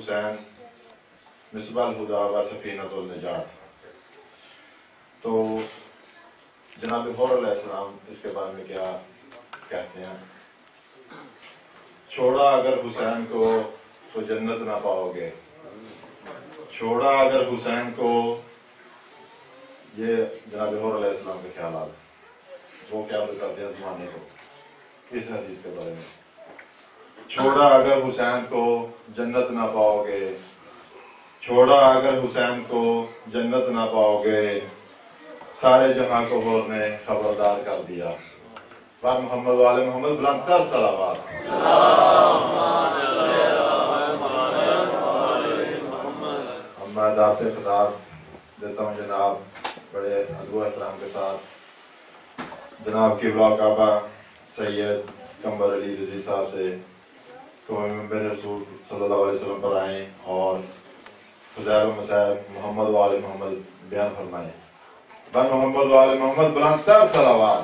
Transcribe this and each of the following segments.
الحسین مصباح الہدی و سفینۃ النجات۔ تو جناب غور علیہ السلام اس کے بارے میں کیا کہتے ہیں؟ چھوڑا اگر حسین کو تو جنت نہ پاؤ گے، چھوڑا اگر حسین کو، یہ جناب غور علیہ السلام کے خیالات، وہ کیا بتاتے ہیں زمانے کو اس حدیث کے بارے میں؟ چھوڑا اگر حسین کو جنت نہ پاؤ گے، چھوڑا اگر حسین کو جنت نہ پاؤ گے، سارے جہاں کو غور نے خبردار کر دیا۔ بار محمد والے محمد بلند تر صلوات۔ اب میں دعوت خطاب دیتا ہوں جناب بڑے ادب و احترام کے ساتھ جناب قبلہ کعبہ سید قمر علی رضی صاحب سے ممبر رسول صلی اللہ علیہ وسلم پر آئیں اور فضائل و مصائب محمد وآل محمد بیان فرمائیں۔ بن محمد وآل محمد بلند تر صلوات۔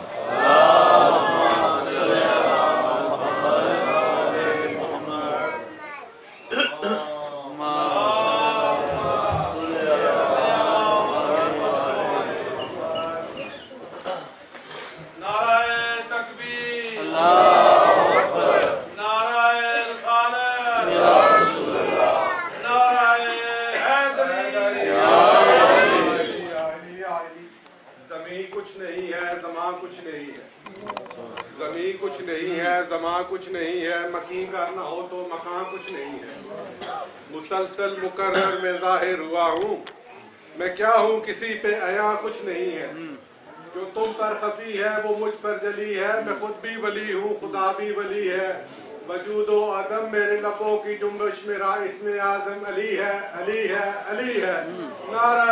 کچھ نہیں ہے، مکین کرنا ہو تو مکان کچھ نہیں ہے، مسلسل مقرر میں ظاہر ہوا ہوں، میں کیا ہوں کسی پہ عیاں کچھ نہیں ہے، جو تم پر خفی ہے وہ مجھ پر جلی ہے، میں خود بھی ولی ہوں خدا بھی ولی ہے، وجود و عدم میرے لبوں کی جنبش میرا اسم اعظم علی ہے، علی ہے، علی ہے، نعرہ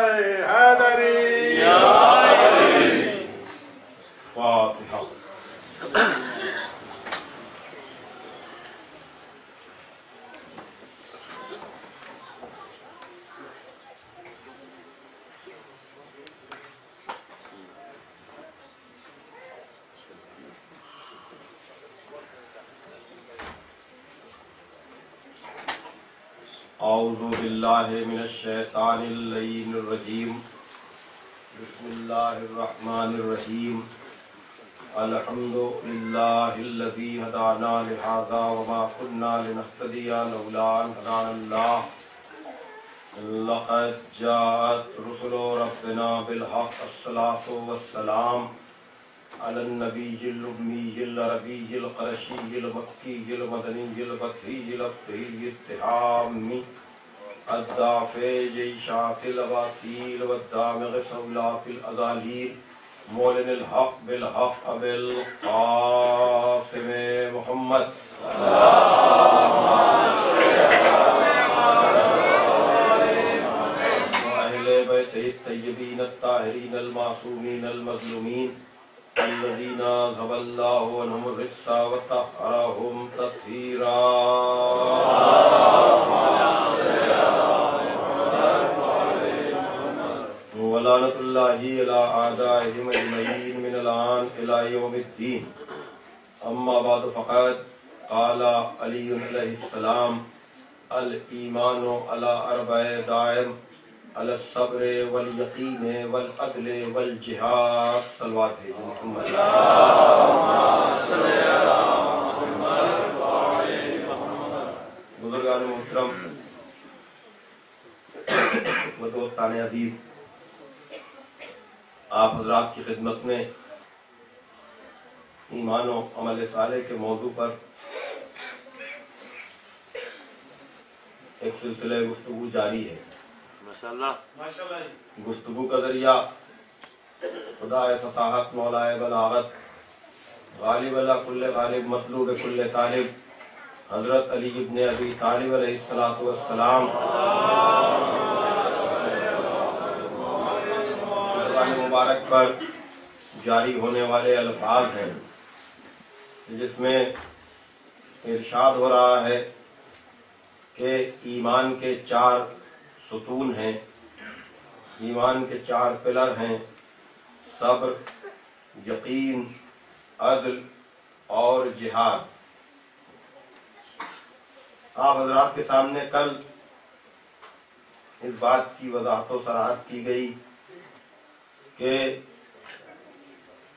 حیدری یا علی۔ فاتحہ۔ اعوذ باللہ من الشیطان اللعین الرجیم، بسم اللہ الرحمن الرحیم، الحمد للہ الذی ہدانا لہذا وما كنا لنہتدی لولا ان ہدانا اللہ، لقد جاءت رسل ربنا بالحق، الصلاة والسلام علی النبی الأمی العربی القرشی المکی المدنی البدری الابتری التحامی الدافع جیشات الاباطیل والدامغ سولات الازالیل مولن الحق بالحق بالقاسم محمد وأہل بیتہ الطیبین الطاہرین المعصومین المظلومین الذین اذھب اللہ عنہم الرجس وطہرہم تطہیرا۔ ولعنۃ اللہ علی اعدائہم اجمعین من الآن الی یوم الدین۔ اما بعد فقد قال علی علیہ السلام الایمان علی اربع دائم، علی الصبر والیقین والعدل والجہاد۔ صلوات ہے محمد۔ بزرگان محترم و دوستان عزیز، آپ حضرات کی خدمت میں ایمان و عمل صالح کے موضوع پر ایک سلسلہ گفتگو جاری ہے۔ گفتگو کا ذریعہ خدا فصاحت مولا بلاغت غالب اللہ کل غالب مطلوب کل طالب حضرت علی ابن ابی طالب علیہ السلام مبارک پر جاری ہونے والے الفاظ ہیں، جس میں ارشاد ہو رہا ہے کہ ایمان کے 4 ستون ہیں، ایمان کے 4 پلر ہیں، صبر، یقین، عدل اور جہاد۔ آپ حضرات کے سامنے کل اس بات کی وضاحت و صراحت کی گئی کہ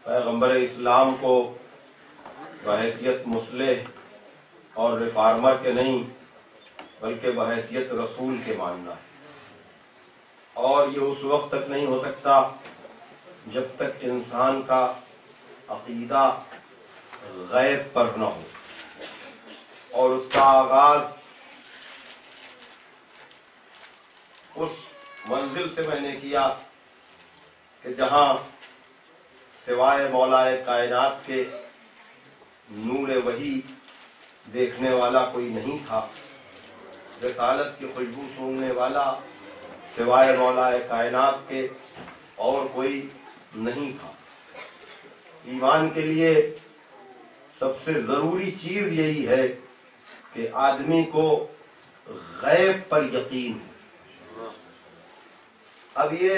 پیغمبر اسلام کو بحیثیت مصلح اور ریفارمر کے نہیں بلکہ بحیثیت رسول کے ماننا ہے، اور یہ اس وقت تک نہیں ہو سکتا جب تک انسان کا عقیدہ غیب پر نہ ہو، اور اس کا آغاز اس منزل سے میں نے کیا کہ جہاں سوائے مولا کائنات کے نور وحی دیکھنے والا کوئی نہیں تھا، رسالت کی خوشبو سونگنے والا سوائے مولا کائنات کے اور کوئی نہیں تھا۔ ایمان کے لیے سب سے ضروری چیز یہی ہے کہ آدمی کو غیب پر یقین ہے۔ اب یہ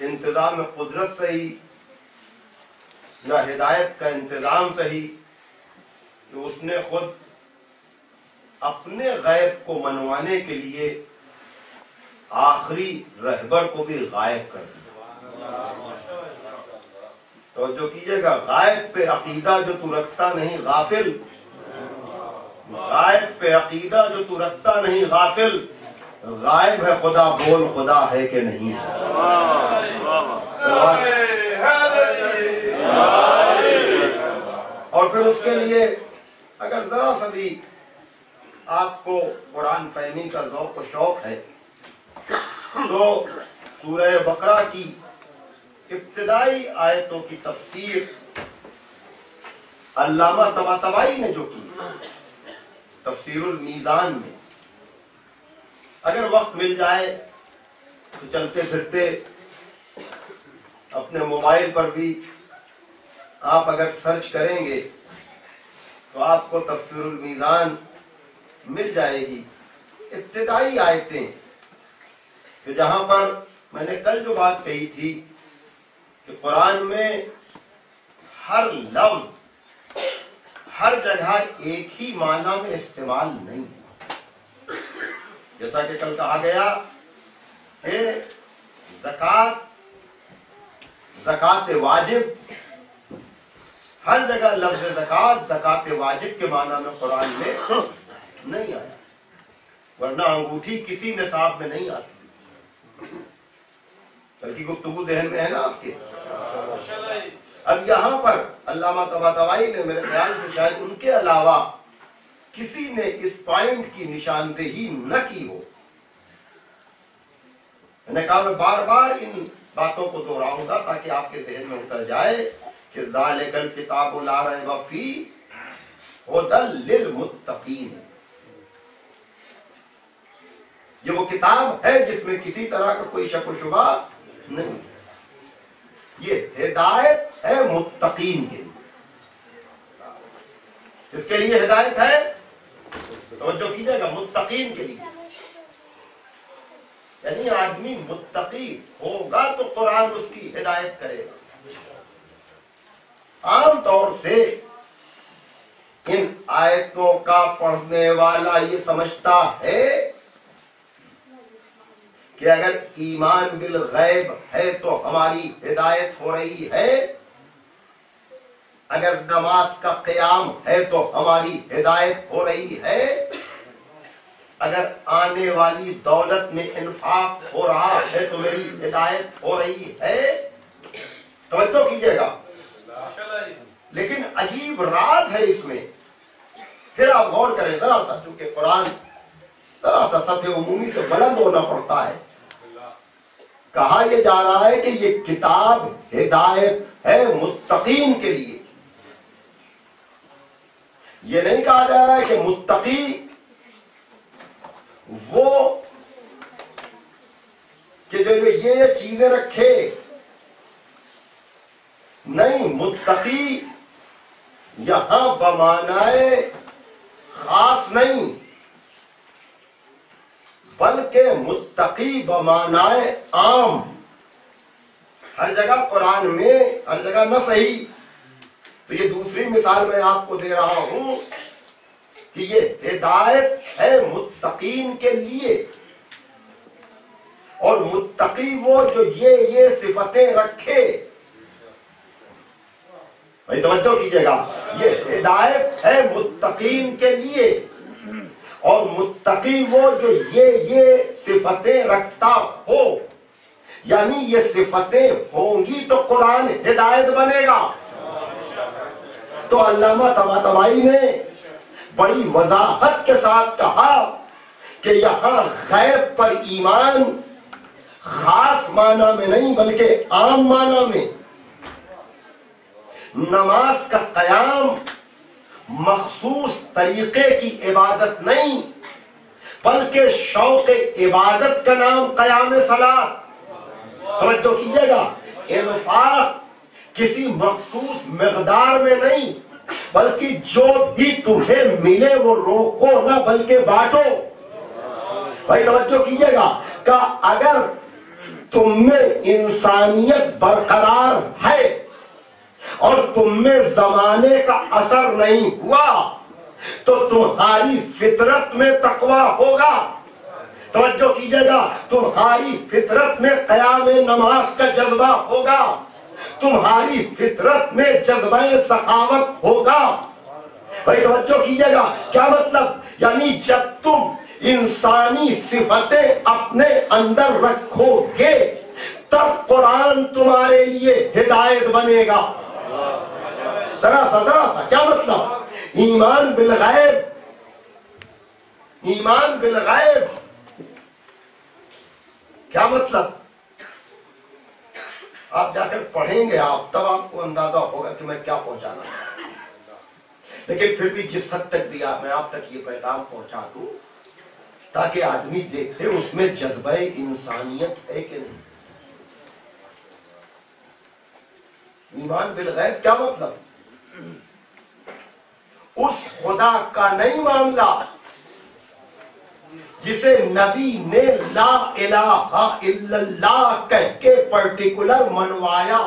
انتظام قدرت صحیح یا ہدایت کا انتظام صحیح کہ اس نے خود اپنے غیب کو منوانے کے لیے آخری رہبر کو بھی غائب کر دیا۔ توجہ کیجئے گا، غائب پہ عقیدہ جو تو رکھتا نہیں غافل، غائب پہ عقیدہ جو تو رکھتا نہیں غافل، غائب ہے خدا، بول خدا ہے کہ نہیں۔ اور پھر اس کے لیے اگر ذرا سا بھی آپ کو قرآن فہمی کا ذوق و شوق ہے تو سورہ بقرہ کی ابتدائی آیتوں کی تفسیر علامہ طباطبائی نے جو کی تفسیر المیزان میں، اگر وقت مل جائے تو چلتے پھرتے اپنے موبائل پر بھی آپ اگر سرچ کریں گے تو آپ کو تفسیر المیزان مل جائے گی۔ ابتدائی آیتیں کہ جہاں پر میں نے کل جو بات کہی تھی کہ قرآن میں ہر لفظ ہر جگہ ایک ہی معنی میں استعمال نہیں، جیسا کہ کل کہا گیا کہ زکوٰۃ واجب، ہر جگہ لفظ زکوٰۃ واجب کے معنی میں قرآن میں نہیں آیا، ورنہ انگوٹھی کسی نصاب میں نہیں آتی۔ کل کی گفتگو ذہن میں ہے نا آپ کے؟ اب یہاں پر علامہ طباطبائی نے میرے خیال سے شاید ان کے علاوہ کسی نے اس پوائنٹ کی نشاندہی نہ کی ہو۔ میں نے کہا میں بار بار ان باتوں کو دہراؤں گا تاکہ آپ کے ذہن میں اتر جائے کہ ذالک الکتاب لا ریب فیہ ھدی للمتقین، یہ وہ کتاب ہے جس میں کسی طرح کا کوئی شک و شبہ نہیں، یہ ہدایت ہے متقین کے لیے۔ اس کے لیے ہدایت ہے، توجہ کیجئے گا، متقین کے لیے، یعنی آدمی متقی ہوگا تو قرآن اس کی ہدایت کرے گا۔ عام طور سے ان آیتوں کا پڑھنے والا یہ سمجھتا ہے کہ اگر ایمان بالغیب ہے تو ہماری ہدایت ہو رہی ہے، اگر نماز کا قیام ہے تو ہماری ہدایت ہو رہی ہے، اگر آنے والی دولت میں انفاق ہو رہا ہے تو میری ہدایت ہو رہی ہے۔ توجہ کیجئے گا، لیکن عجیب راز ہے اس میں، پھر آپ غور کریں ذرا سا، چونکہ قرآن ذرا سا سطح عمومی سے بلند ہونا پڑتا ہے۔ کہا یہ جا رہا ہے کہ یہ کتاب ہدایت ہے متقین کے لیے، یہ نہیں کہا جا رہا ہے کہ متقی وہ کہ جو یہ چیزیں رکھے، نہیں، متقی یہاں بمعنی خاص نہیں بلکہ متقی بمعنی عام۔ ہر جگہ قرآن میں ہر جگہ نہ صحیح، تو یہ دوسری مثال میں آپ کو دے رہا ہوں کہ یہ ہدایت ہے متقین کے لیے، اور متقی وہ جو یہ صفتیں رکھے. بھائی توجہ کیجئے گا, یہ ہدایت ہے متقین کے لیے, اور متقی وہ جو یہ صفتیں رکھتا ہو, یعنی یہ صفتیں ہوں گی تو قرآن ہدایت بنے گا. تو علامہ طباطبائی نے بڑی وضاحت کے ساتھ کہا کہ یہاں غیب پر ایمان خاص معنی میں نہیں بلکہ عام معنی میں. نماز کا قیام مخصوص طریقے کی عبادت نہیں بلکہ شوق عبادت کا نام قیام صلاۃ. توجہ کیجئے گا, انفاق کسی مخصوص مقدار میں نہیں بلکہ جو بھی تمہیں ملے وہ روکو نہ بلکہ بانٹو. بھائی توجہ کیجئے گا کہ اگر تم میں انسانیت برقرار ہے اور تم میں زمانے کا اثر نہیں ہوا تو تمہاری فطرت میں تقویٰ ہوگا. توجہ کیجئے گا, تمہاری فطرت میں قیام نماز کا جذبہ ہوگا, تمہاری فطرت میں جذبہ سخاوت ہوگا. بھائی توجہ کیجئے گا, کیا مطلب؟ یعنی جب تم انسانی صفتیں اپنے اندر رکھو گے تب قرآن تمہارے لیے ہدایت بنے گا. ذرا سا کیا مطلب؟ ایمان بالغیب, ایمان بالغیب کیا مطلب؟ آپ جا کر پڑھیں گے آپ تب آپ کو اندازہ ہوگا کہ میں کیا پہنچانا ہے. لیکن پھر بھی جس حد تک بھی میں آپ تک یہ پیغام پہنچا دوں تاکہ آدمی دیکھے اس میں جذبہ انسانیت ہے کہ نہیں. ایمان بالغیب کیا مطلب؟ اس خدا کا نہیں معاملہ جسے نبی نے لا الہ الا اللہ کہہ کے پرٹیکولر منوایا,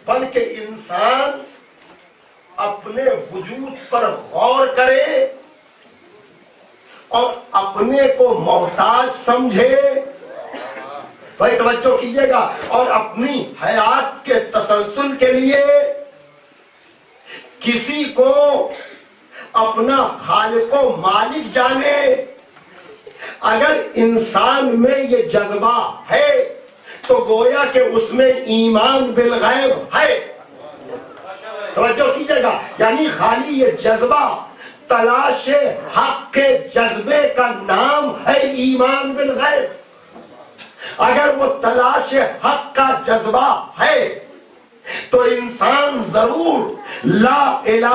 بلکہ انسان اپنے وجود پر غور کرے اور اپنے کو محتاج سمجھے. بھائی توجہ کیجئے گا, اور اپنی حیات کے تسلسل کے لیے کسی کو اپنا خالق و مالک جانے. اگر انسان میں یہ جذبہ ہے تو گویا کہ اس میں ایمان بالغیب ہے. توجہ کیجئے گا, یعنی خالی یہ جذبہ تلاش حق کے جذبے کا نام ہے ایمان بالغیب. اگر وہ تلاش حق کا جذبہ ہے تو انسان ضرور لا الہ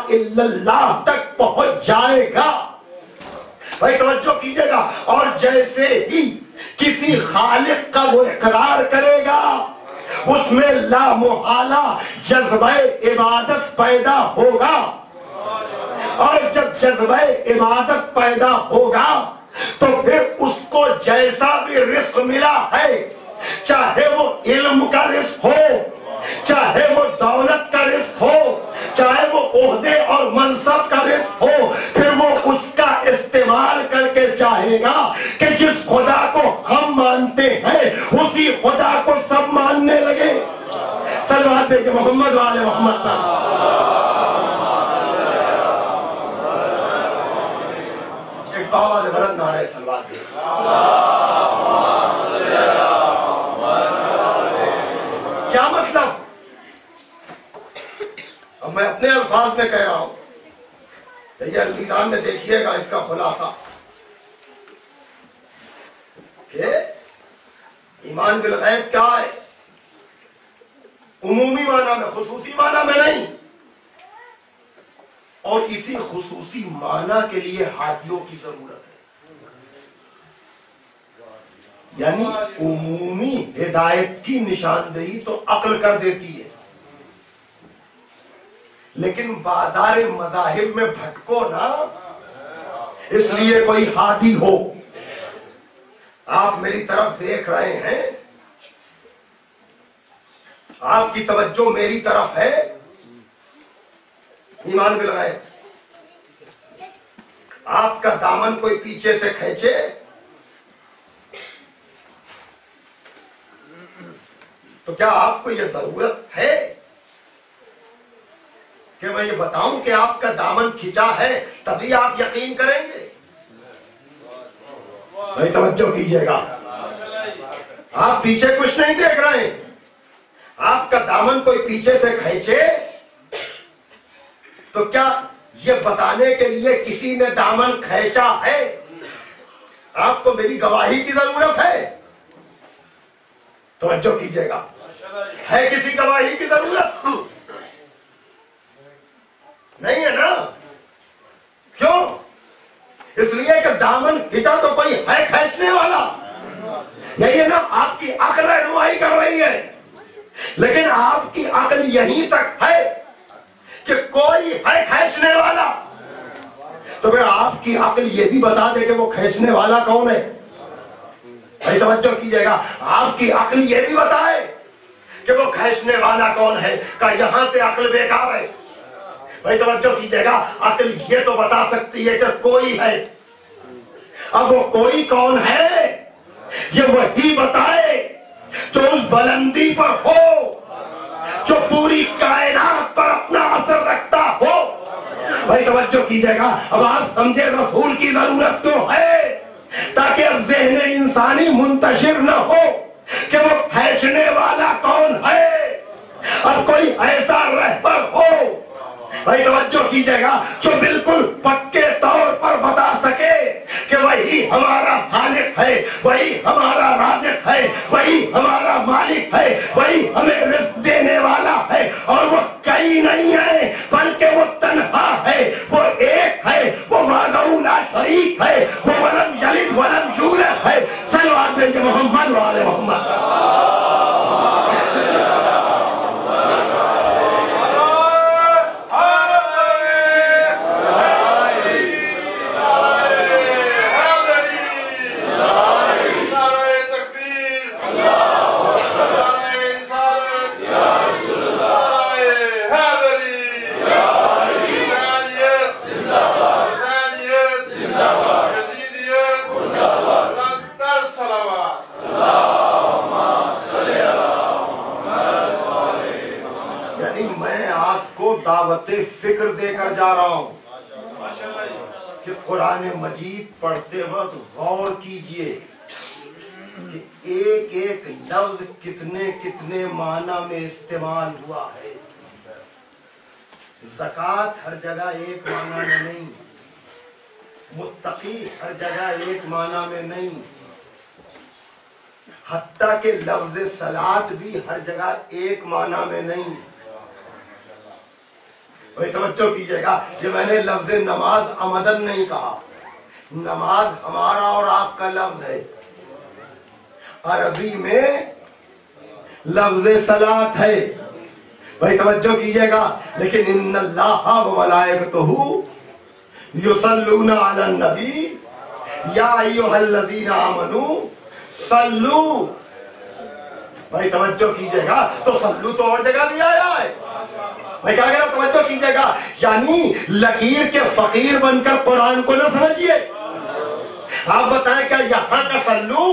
الا اللہ تک پہنچ جائے گا. بھائی توجہ کیجئے گا, اور جیسے ہی کسی خالق کا وہ اقرار کرے گا اس میں لا محالہ جذبہ عبادت پیدا ہوگا, اور جب جذبہ عبادت پیدا ہوگا تو پھر اس کو جیسا بھی رزق ملا ہے, چاہے وہ علم کا رزق ہو, چاہے وہ دولت کا رزق ہو, چاہے وہ عہدے اور منصب کا رزق ہو, پھر وہ اس کا استعمال کر کے چاہے گا کہ جس خدا کو ہم مانتے ہیں اسی خدا کو سب ماننے لگے. صلوات دے کہ محمد والے محمد کا ایک آواز بلند نعرہ صلوات دے. کیا مطلب؟ اب میں اپنے الفاظ میں کہہ رہا ہوں, یہ المیزان میں دیکھیے گا اس کا خلاصہ کہ ایمان بالغیب کیا ہے. عمومی معنی میں, خصوصی معنی میں نہیں, اور اسی خصوصی معنی کے لیے ہاتھیوں کی ضرورت ہے. یعنی عمومی ہدایت کی نشاندہی تو عقل کر دیتی ہے, لیکن بازار مذاہب میں بھٹکو نا, اس لیے کوئی ہادی ہو. آپ میری طرف دیکھ رہے ہیں, آپ کی توجہ میری طرف ہے, ایمان بالغیب. آپ کا دامن کوئی پیچھے سے کھینچے کیا آپ کو یہ ضرورت ہے کہ میں یہ بتاؤں کہ آپ کا دامن کھچا ہے تبھی آپ یقین کریں گے؟ بھائی توجہ کیجئے گا، آپ پیچھے کچھ نہیں دیکھ رہے ہیں. آپ کا دامن کوئی پیچھے سے کھینچے تو کیا یہ بتانے کے لیے کسی نے دامن کھینچا ہے؟ آپ کو میری گواہی کی ضرورت ہے. توجہ کیجئے گا، ہے کسی گواہی کی ضرورت؟ نہیں ہے نا. کیوں؟ اس لیے کہ دامن کھینچا تو کوئی ہے کھینچنے والا. یہی ہے نا، آپ کی عقل رہنمائی کر رہی ہے، لیکن آپ کی عقل یہیں تک ہے کہ کوئی ہے کھینچنے والا. تو پھر آپ کی عقل یہ بھی بتا دے کہ وہ کھینچنے والا کون ہے. بھائی توجہ کیجئے گا، آپ کی عقل یہ بھی بتائے کہ وہ کھینچنے والا کون ہے. کہ یہاں سے عقل بیکار ہے. بھائی توجہ کیجئے گا، عقل یہ تو بتا سکتی ہے کہ کوئی ہے. اب وہ کوئی کون ہے یہ وہی بتائے جو اس بلندی پر ہو، جو پوری کائنات پر اپنا اثر رکھتا ہو. بھائی توجہ کیجئے گا، اب آپ سمجھے رسول کی ضرورت کیوں ہے؟ تاکہ اب ذہن انسانی منتشر نہ ہو کہ وہ کھینچنے والا کون ہے. اب کوئی ایسا رہبر ہو، بھائی توجہ کیجئے گا، جو بالکل پکے طور پر بتا سکے کہ وہی ہمارا خالق ہے، وہی ہمارا رازق ہے، وہی ہمارا مالک ہے، وہی ہمیں رزق دینے والا ہے، اور وہ کئی نہیں ہے بلکہ وہ تنہا ہے، وہ ایک ہے، وہ وحدہ لا شریک ہے، وہ ولم یلد ولم یولد ہے. صلوات بھیجئے محمد و آل محمد. دعوت فکر دے کر جا رہا ہوں کہ قرآن مجید پڑھتے وقت غور کیجئے کہ ایک ایک لفظ کتنے کتنے معنی میں استعمال ہوا ہے. زکوٰۃ ہر جگہ ایک معنی میں نہیں، متقی ہر جگہ ایک معنی میں نہیں، حتیٰ کہ لفظ صلاۃ بھی ہر جگہ ایک معنی میں نہیں. توجہ کیجئے گا کہ میں نے لفظ نماز عمدن نہیں کہا. نماز ہمارا اور آپ کا لفظ ہے. عربی میں لفظ صلاۃ ہے. بھائی توجہ کیجئے گا، لیکن ان اللہ و ملائکتہ یصلون علی النبی یا ایھا الذین آمنوا صلوا. بھائی توجہ کیجئے گا، تو صلو تو اور جگہ بھی آیا ہے. میں کہا گیا توجہ کیجئے گا، یعنی لکیر کے فقیر بن کر قرآن کو نہ سمجھیے. آپ بتائیں کیا یہاں کا صلو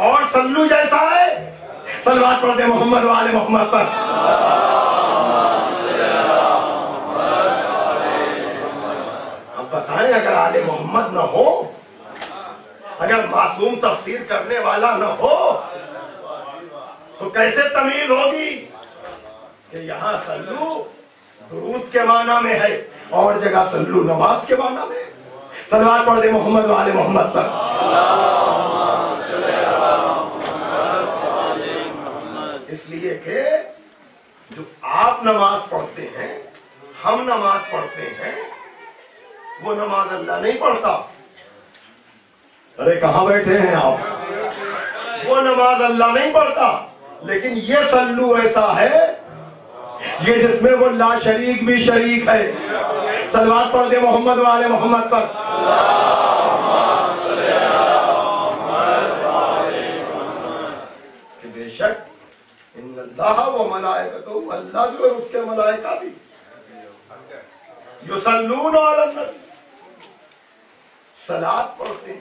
اور صلو جیسا ہے؟ صلوات پڑھ دیں محمد و آل محمد پر. آپ بتائیں اگر آل محمد نہ ہو، اگر معصوم تفسیر کرنے والا نہ ہو تو کیسے تمیز ہوگی کہ یہاں صلو درود کے معنی میں ہے اور جگہ صلو نماز کے معنی میں. صلوات پڑھ دے محمد و آل محمد پر. اس لیے کہ جو آپ نماز پڑھتے ہیں، ہم نماز پڑھتے ہیں، وہ نماز اللہ نہیں پڑھتا. ارے کہاں بیٹھے ہیں آپ؟ وہ نماز اللہ نہیں پڑھتا، لیکن یہ صلو ایسا ہے یہ جس میں وہ لا شریک بھی شریک ہے. صلوات پڑھ دے محمد و آل محمد پر. کہ بے شک ان اللہ و ملائکتہ، اللہ بھی اور اس کے ملائکہ بھی یصلون علی النبی، صلاۃ پڑھتے ہیں.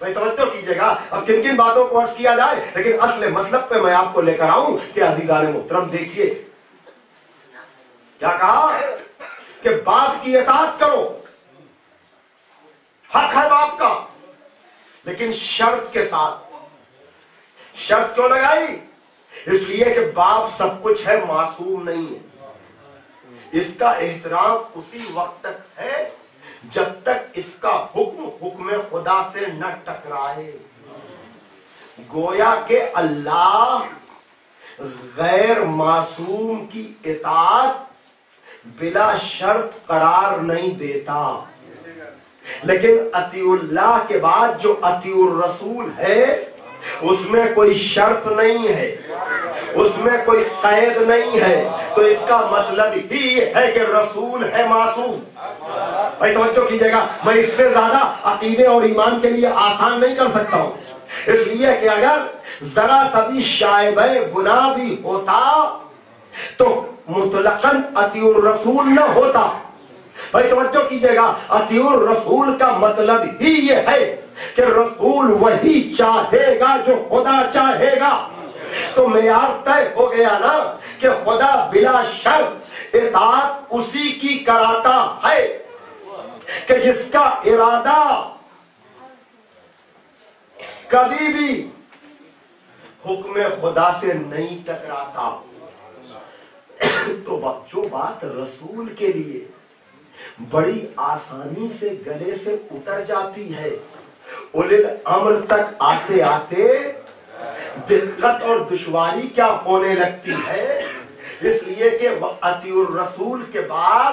بھائی توجہ کیجیے گا، اب کن کن باتوں کو عرض کیا جائے، لیکن اصل مطلب پہ میں آپ کو لے کر آؤں کہ عزیزان محترم دیکھیے کیا کہا کہ باپ کی اطاعت کرو، حق ہے باپ کا، لیکن شرط کے ساتھ۔ شرط کیوں لگائی؟ اس لیے کہ باپ سب کچھ ہے، معصوم نہیں ہے۔ اس کا احترام اسی وقت تک ہے جب تک اس کا حکم خدا سے نہ ٹکرائے۔ گویا کہ اللہ غیر معصوم کی اطاعت بلا شرط قرار نہیں دیتا، لیکن اطیع اللہ کے بعد جو اطیع الرسول ہے اس میں کوئی شرط نہیں ہے، اس میں کوئی قید نہیں ہے، تو اس کا مطلب ہی ہے کہ رسول ہے معصوم۔ بھائی توجہ کیجئے گا، میں اس سے زیادہ عقیدے اور ایمان کے لیے آسان نہیں کر سکتا ہوں، اس لیے کہ اگر ذرا سا بھی شائبہ گناہ بھی ہوتا تو مطلقاً اطیع الرسول نہ ہوتا۔ بھائی توجہ کیجئے گا، اطیع الرسول کا مطلب ہی یہ ہے کہ رسول وہی چاہے گا جو خدا چاہے گا۔ تو معیار طے ہو گیا نا کہ خدا بلا شرط اطاعت اسی کی کراتا ہے کہ جس کا ارادہ کبھی بھی حکم خدا سے نہیں ٹکراتا۔ تو جو بات رسول کے لیے بڑی آسانی سے گلے سے اتر جاتی ہے، اولی الامر تک آتے آتے دقت اور دشواری کیا ہونے لگتی ہے، اس لیے کہ اطیع الرسول کے بعد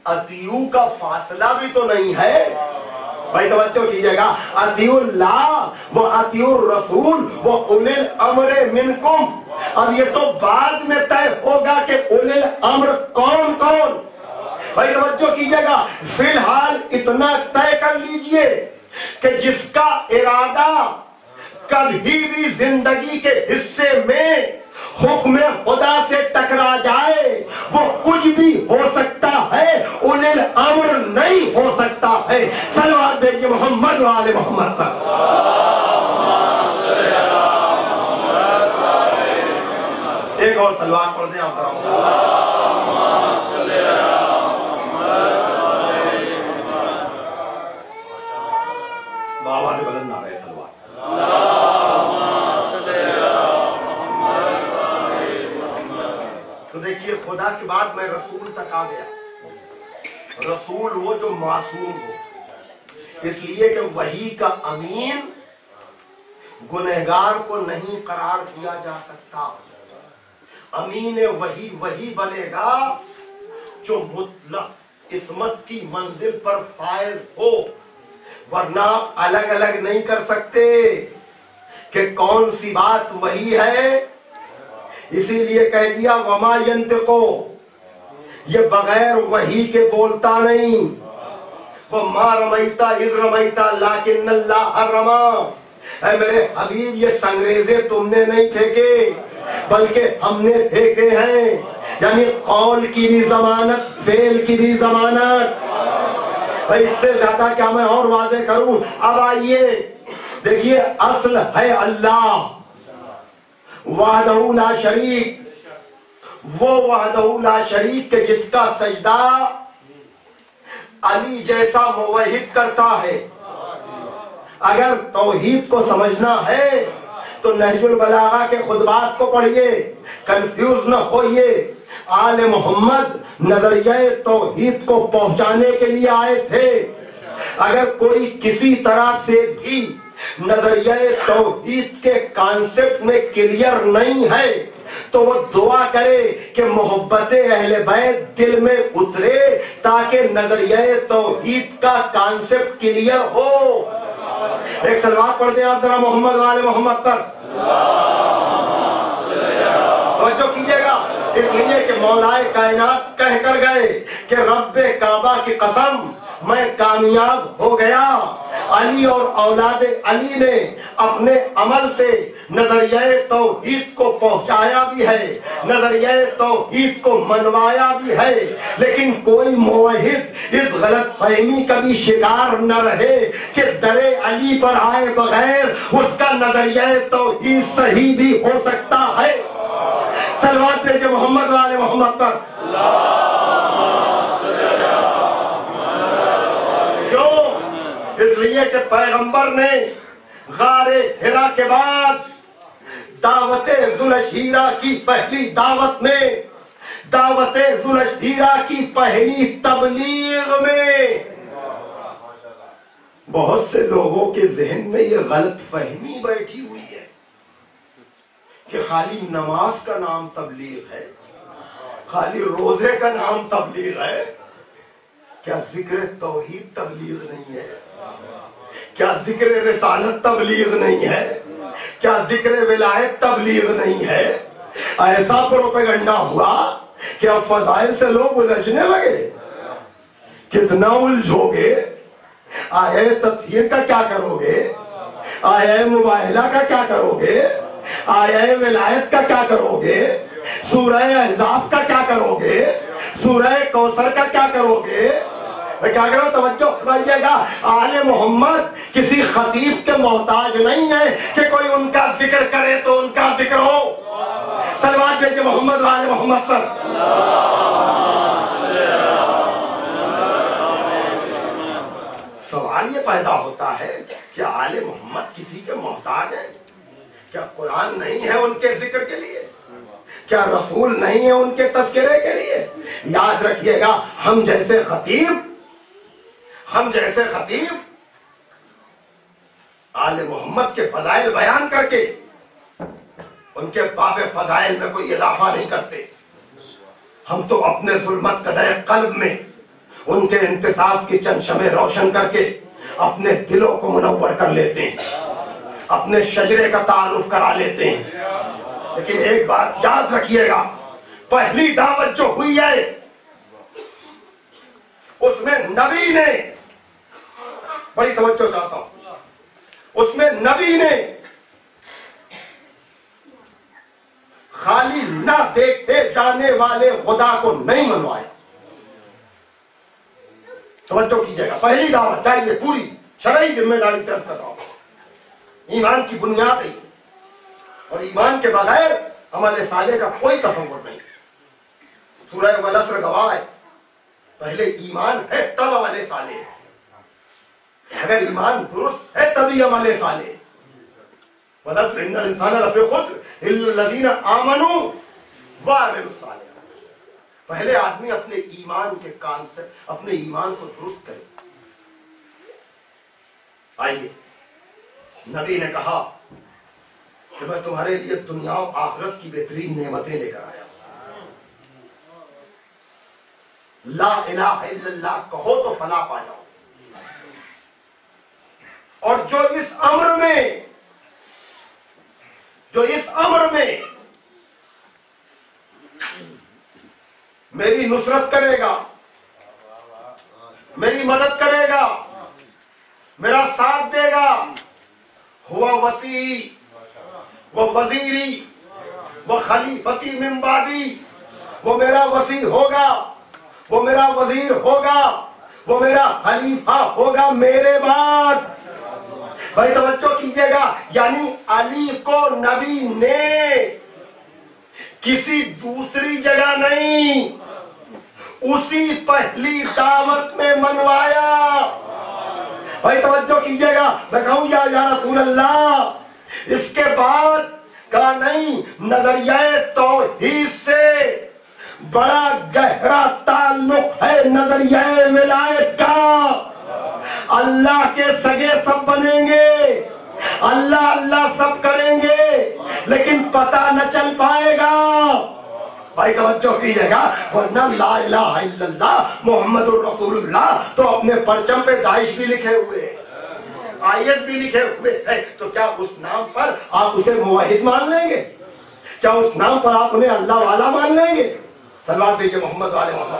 اطیع کا فاصلہ بھی تو نہیں ہے۔ بھائی توجہ کیجئے گا، اطیع اللہ و اطیع الرسول و اولی الامر منکم، اب یہ تو بعد میں طے ہوگا کہ اولی الامر کون کون۔ بھائی توجہ کیجئے گا، فی الحال اتنا طے کر لیجئے کہ جس کا ارادہ کبھی بھی زندگی کے حصے میں حکم خدا سے ٹکرا جائے وہ کچھ بھی ہو سکتا ہے، اولی الامر نہیں ہو سکتا ہے۔ صلوات بھیجئے محمد و آل محمد پر۔ ایک اور صلوات پڑھ دیں آپ بابا نے بلند نعرہ صلوات۔ تو دیکھیے خدا کے بعد میں رسول تک آ گیا۔ رسول وہ جو معصوم ہو، اس لیے کہ وحی کا امین گنہگار کو نہیں قرار دیا جا سکتا۔ امین وحی وہی بنے گا جو مطلق عصمت کی منزل پر فائز ہو، ورنہ الگ الگ نہیں کر سکتے کہ کون سی بات وہی ہے۔ اسی لیے کہہ دیا وما ینطقو، یہ بغیر وحی کے بولتا نہیں۔ وما رمیتا اذ رمیتا لیکن اللہ رما، اے میرے حبیب یہ سنگریزے تم نے نہیں پھینکے بلکہ ہم نے پھینکے ہیں، یعنی قول کی بھی ضمانت، فعل کی بھی ضمانت۔ اس سے زیادہ کیا میں اور واضح کروں؟ اب آئیے دیکھیے، اصل ہے اللہ وحدہ لا شریک، وہ وحدہ لا شریک کہ جس کا سجدہ علی جیسا موحد کرتا ہے۔ اگر توحید کو سمجھنا ہے تو نہج البلاغہ کے خطبات کو پڑھیے، کنفیوز نہ ہوئیے۔ آل محمد نظریہ توحید کو پہنچانے کے لیے آئے تھے۔ اگر کوئی کسی طرح سے بھی نظریہ توحید کے کانسیپٹ میں کلیئر نہیں ہے تو وہ دعا کرے کہ محبت اہل بیت دل میں اترے تاکہ نظریہ توحید کا کانسیپٹ کلیئر ہو۔ ایک صلوات پڑھ دیں آپ ذرا محمد و آل محمد پر۔ توجہ کیجئے گا، اس لیے کہ مولا کائنات کہہ کر گئے کہ رب کعبہ کی قسم میں کامیاب ہو گیا۔ علی اور اولاد علی نے اپنے عمل سے نظریہ توحید کو پہنچایا بھی ہے، نظریہ توحید کو منوایا بھی ہے، لیکن کوئی موحد اس غلط فہمی کا بھی شکار نہ رہے کہ در علی پر آئے بغیر اس کا نظریہ توحید صحیح بھی ہو سکتا ہے۔ صلوات بھیجے محمد والے محمد پر۔ کیوں؟ اس لیے کہ پیغمبر نے غار حرا کے بعد دعوت ذوالشیرہ کی پہلی دعوت میں، دعوت ذوالشیرہ کی پہلی تبلیغ میں بہت سے لوگوں کے ذہن میں یہ غلط فہمی بیٹھی ہوئی ہے کہ خالی نماز کا نام تبلیغ ہے، خالی روزے کا نام تبلیغ ہے۔ کیا ذکر توحید تبلیغ نہیں ہے؟ کیا ذکر رسالت تبلیغ نہیں ہے؟ کیا ذکر ولایت تبلیغ نہیں ہے؟ ایسا پروپیگنڈا ہوا کہ اب فضائل سے لوگ الجھنے لگے۔ کتنا الجھو گے؟ آئے تطہیر کا کیا کرو گے؟ آئے مباہلہ کا کیا کرو گے؟ آئے ولایت کا کیا کرو گے؟ سورہ احزاب کا کیا کرو گے؟ سورہ کوثر کا کیا کرو گے؟ کیا کرو؟ توجہ فرمائیے گا، آل محمد کسی خطیب کے محتاج نہیں ہے کہ کوئی ان کا ذکر کرے تو ان کا ذکر ہو۔ صلوات بھیجے محمد والے محمد پر۔ سوال یہ پیدا ہوتا ہے کہ آل محمد کسی کے محتاج ہے؟ کیا قرآن نہیں ہے ان کے ذکر کے لیے؟ کیا رسول نہیں ہے ان کے تذکرے کے لیے؟ یاد رکھیے گا، ہم جیسے خطیب آل محمد کے فضائل بیان کر کے ان کے باب فضائل میں کوئی اضافہ نہیں کرتے۔ ہم تو اپنے ظلمت قدر قلب میں ان کے انتصاب کی چند شمع روشن کر کے اپنے دلوں کو منور کر لیتے ہیں، اپنے شجرے کا تعارف کرا لیتے ہیں۔ لیکن ایک بات یاد رکھیے گا، پہلی دعوت جو ہوئی ہے اس میں نبی نے، بڑی توجہ چاہتا ہوں، اس میں نبی نے خالی نہ دیکھتے جانے والے خدا کو نہیں منوایا۔ توجہ کیجئے گا، پہلی دعوت چاہیے پوری شرعی ذمہ داری سے عرض کر رہا ہوں، ایمان کی بنیاد ہے، اور ایمان کے بغیر عمل صالح کا کوئی تصور نہیں۔ سورہ والعصر گواہ ہے، پہلے ایمان ہے تب عمل صالح ہے۔ اگر ایمان درست ہے تبھی عمل صالح۔ والعصر ان الانسان لفی خسر الا الذین آمنوا وعملوا الصالحات۔ پہلے آدمی اپنے ایمان کے کام سے اپنے ایمان کو درست کرے۔ آئیے، نبی نے کہا کہ میں تمہارے لیے دنیا و آخرت کی بہترین نعمتیں لے کر آیا ہوں، لا الہ الا اللہ کہو تو فلاح پا جاؤ۔ اور جو اس امر میں میری نصرت کرے گا، میری مدد کرے گا، میرا ساتھ دے گا، ہوا وسیع وہ وزیری وہ خلیفتی من بعدی، وہ میرا وسیع ہوگا، وہ میرا وزیر ہوگا، وہ میرا خلیفہ ہوگا میرے بعد۔ بھائی توجہ کیجئے گا، یعنی علی کو نبی نے کسی دوسری جگہ نہیں، اسی پہلی دعوت میں منوایا۔ بھائی توجہ کیجئے گا، میں کہوں یا رسول اللہ، اس کے بعد کا نہیں، نظریہ توحید سے بڑا گہرا تعلق ہے نظریہ ولایت کا۔ اللہ کے سگے سب بنیں گے، اللہ اللہ سب کریں گے، لیکن پتہ نہ چل پائے گا۔ بھائی توجہ کیجئے گا، ورنہ لا الہ الا اللہ محمد الرسول اللہ تو اپنے پرچم پہ داعش بھی لکھے ہوئے، IS بھی لکھے ہوئے ہے، تو کیا اس نام پر آپ اسے موحد مان لیں گے؟ کیا اس نام پر آپ انہیں اللہ والا مان لیں گے؟ صلوات دیجئے محمد والے محمد۔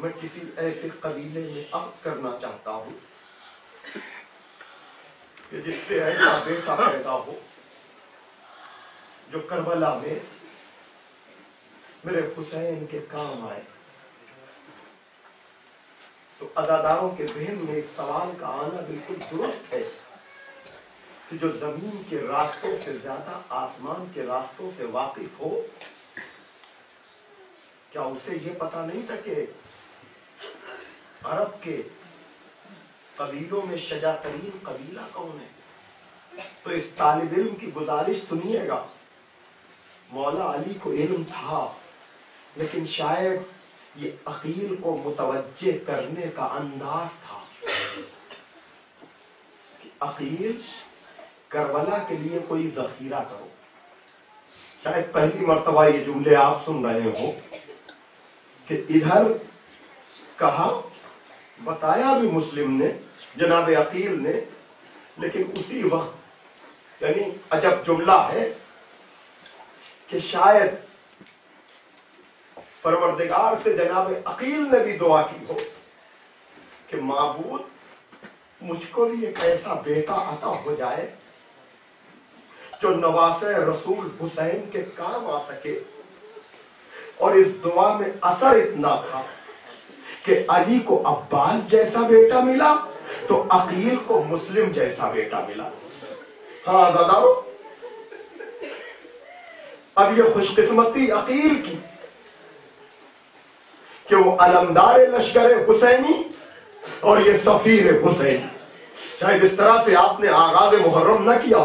میں کسی ایسے قبیلے میں عقد کرنا چاہتا ہوں کہ جس سے ایسا بیٹا پیدا ہو جو کربلا میں میرے حسین کے کام آئے. تو عزاداروں کے ذہن میں اس سوال کا آنا بالکل درست ہے کہ جو زمین کے راستوں سے زیادہ آسمان کے راستوں سے واقف ہو، کیا اسے یہ پتا نہیں تھا کہ عرب کے قبیلوں میں شجاع ترین قبیلہ کون ہے؟ تو اس طالب علم کی گزارش سنیے گا. مولا علی کو علم تھا، لیکن شاید یہ عقیل کو متوجہ کرنے کا انداز تھا کہ عقیل کربلا کے لیے کوئی ذخیرہ کرو. شاید پہلی مرتبہ یہ جملے آپ سن رہے ہو کہ ادھر کہا، بتایا بھی مسلم نے، جناب عقیل نے، لیکن اسی وقت یعنی عجب جملہ ہے کہ شاید پروردگار سے جناب عقیل نے بھی دعا کی ہو کہ معبود مجھ کو بھی ایک ایسا بیٹا عطا ہو جائے جو نواسہ رسول حسین کے کام آ سکے. اور اس دعا میں اثر اتنا تھا کہ علی کو عباس جیسا بیٹا ملا تو عقیل کو مسلم جیسا بیٹا ملا. ہاں عزادارو، اب یہ خوش قسمتی عقیل کی کہ وہ علمدار لشکر حسینی اور یہ سفیر حسین. شاید اس طرح سے آپ نے آغاز محرم نہ کیا،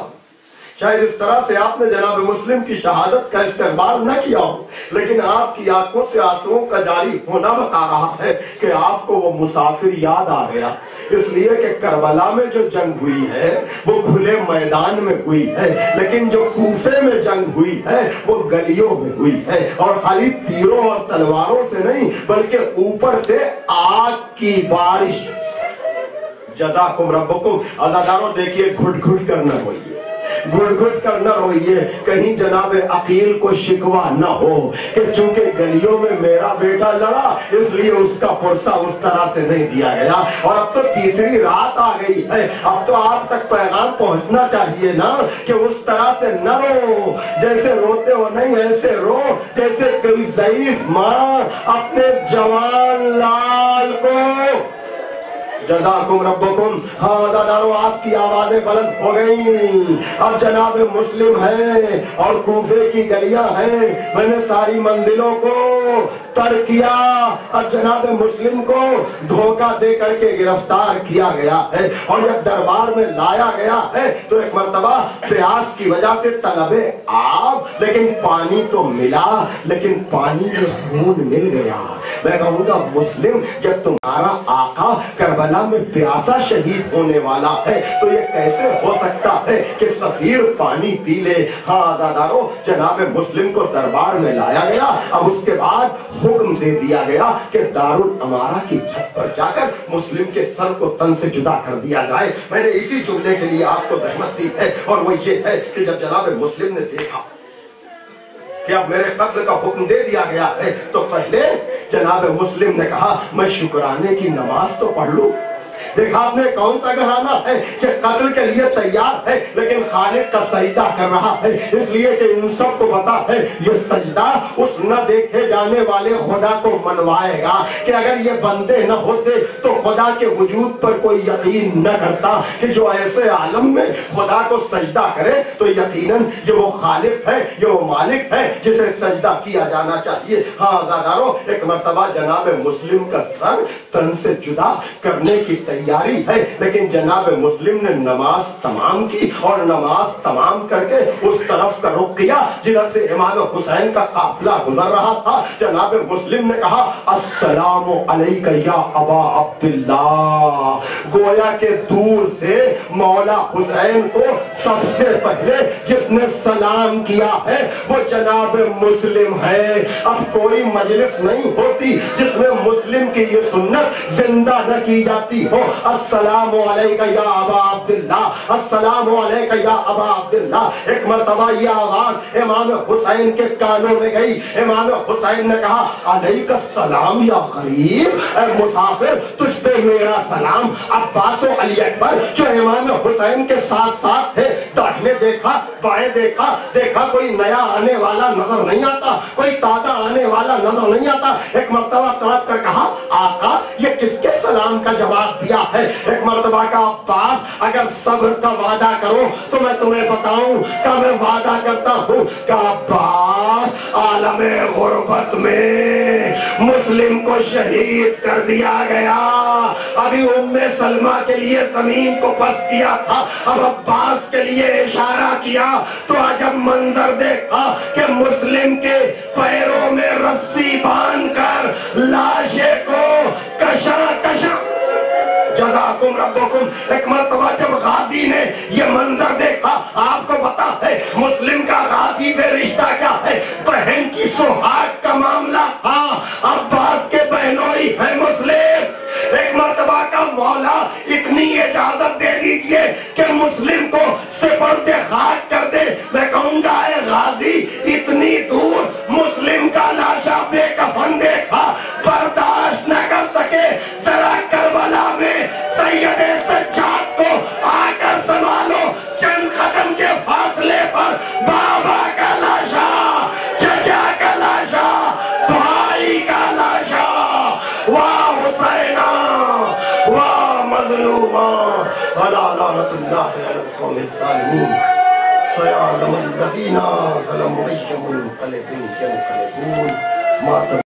شاید اس طرح سے آپ نے جناب مسلم کی شہادت کا استقبال نہ کیا ہو، لیکن آپ کی آنکھوں سے آنسوؤں کا جاری ہونا بتا رہا ہے کہ آپ کو وہ مسافر یاد آ گیا. اس لیے کہ کربلا میں جو جنگ ہوئی ہے وہ کھلے میدان میں ہوئی ہے، لیکن جو کوفے میں جنگ ہوئی ہے وہ گلیوں میں ہوئی ہے، اور خالی تیروں اور تلواروں سے نہیں بلکہ اوپر سے آگ کی بارش. جزاکم ربکم. عزاداروں دیکھیے، گھٹ گھٹ کر نہ روئیے، گھٹ گھٹ کر نہ روئیے، کہیں جناب عقیل کو شکوہ نہ ہو کہ چونکہ گلیوں میں میرا بیٹا لڑا اس لیے اس کا پرسہ اس طرح سے نہیں دیا گیا. اور اب تو تیسری رات آ گئی ہے، اب تو آپ تک پیغام پہنچنا چاہیے نا کہ اس طرح سے نہ رو، جیسے روتے ہو نہیں ایسے رو جیسے کوئی ضعیف ماں اپنے جوان لال کو. جزاکم ربکم. ہاں عزادارو، آپ کی آوازیں بلند ہو گئیں. اب جناب مسلم ہیں اور کوفے کی گلیاں ہیں، میں نے ساری منزلوں کو تر کیا. اب جناب مسلم کو دھوکہ دے کر کے گرفتار کیا گیا ہے اور جب دربار میں لایا گیا ہے تو ایک مرتبہ پیاس کی وجہ سے طلب آب، لیکن پانی تو ملا، لیکن پانی میں خون مل گیا. میں کہوں گا مسلم، جب تمہارا آقا کربلا میں پیاسا شہید ہونے والا ہے تو یہ کیسے ہو سکتا ہے کہ سفیر پانی پی لے؟ ہاں عزادارو، جناب مسلم کو دربار میں لایا گیا. اب اس کے بعد حکم دے دیا گیا کہ دارالامارہ کی چھت پر جا کر مسلم کے سر کو تن سے جدا کر دیا جائے. میں نے اسی جملے کے لیے آپ کو رحمت دی ہے، اور وہ یہ ہے کہ جب جناب مسلم نے دیکھا کہ اب میرے قتل کا حکم دے دیا گیا ہے تو پہلے جناب مسلم نے کہا میں شکرانے کی نماز تو پڑھ لوں. دیکھا آپ نے کون سا گھرانہ ہے کہ قتل کے لیے تیار ہے لیکن خالق کا سجدہ کر رہا ہے، اس لیے کہ ان سب کو پتا ہے یہ سجدہ اس نہ دیکھے جانے والے خدا کو منوائے گا کہ اگر یہ بندے نہ ہوتے تو خدا کے وجود پر کوئی یقین نہ کرتا کہ جو ایسے عالم میں خدا کو سجدہ کرے تو یقیناً یہ وہ خالق ہے، یہ وہ مالک ہے جسے سجدہ کیا جانا چاہیے. ہاں عزادارو، ایک مرتبہ جناب مسلم کا سر تن سے جدا کرنے کی تیاری ہے، لیکن جناب مسلم نے نماز تمام کی اور نماز تمام کر کے اس طرف کا رخ کیا جدھر سے امام حسین کا قافلہ گزر رہا تھا. جناب مسلم نے کہا السلام علیکہ یا ابا عبداللہ. گویا کہ دور سے مولا حسین کو سب سے پہلے جس نے سلام کیا ہے وہ جناب مسلم ہے. اب کوئی مجلس نہیں ہوتی جس میں مسلم کی یہ سنت زندہ نہ کی جاتی ہو. السلام علیکہ یا ابا عبداللہ، السلام علیکہ یا ابا عبداللہ. ایک مرتبہ یہ آواز امام حسین کے کانوں میں گئی. امام حسین نے نے کہا علیک السلام یا قریب، اے مسافر تجھ پہ میرا سلام۔ عباس و علی اکبر جو امام حسین کے ساتھ ساتھ تھے، داہنے دیکھا بائیں دیکھا، دیکھا کوئی نیا آنے والا نظر نہیں آتا، کوئی تازہ آنے والا نظر نہیں آتا۔ ایک مرتبہ تڑپ کر کہا آقا یہ کس کے سلام کا جواب دیا ہے؟ ایک مرتبہ کا عباس اگر صبر کا وعدہ کرو تو میں تمہیں بتاؤں کہ میں وعدہ کرتا ہوں کہ عباس عالم غربت میں مسلم کو شہید کر دیا گیا۔ ابھی ام سلمہ کے لیے زمین کو پس کیا تھا، اب عباس کے لیے اشارہ کیا تو عجب منظر دیکھا کہ مسلم کے پیروں میں رسی باندھ کر لاشے کو کشا کشا۔ جزاکم ربکم۔ ایک مرتبہ جب غازی نے یہ منظر دیکھا، آپ کو پتا ہے مسلم کا غازی سے رشتہ کیا ہے؟ بہن کی سہاگ کا معاملہ تھا، عباس کے بہنوئی ہے مسلم۔ ایک مرتبہ کا مولا اتنی اجازت دے دیجئے کہ مسلم کو سپرد خاک کر دے۔ میں کہوں گا اے غازی اتنی دور مسلم کا لاشا بے کفن دیکھا، برداشت نہ کر سکے، ذرا کربلا میں سید سجاد کو آ کر سنبھالو، چند قدم کے فاصلے پر بابا کا لاشا، چچا کا لاشا، بھائی کا لاشا۔ واہ حسینہ واہ مظلومہ، الا لعنت اللہ علی القوم الظالمین، سیعلم الذین ظلموا ای منقلب ینقلبون۔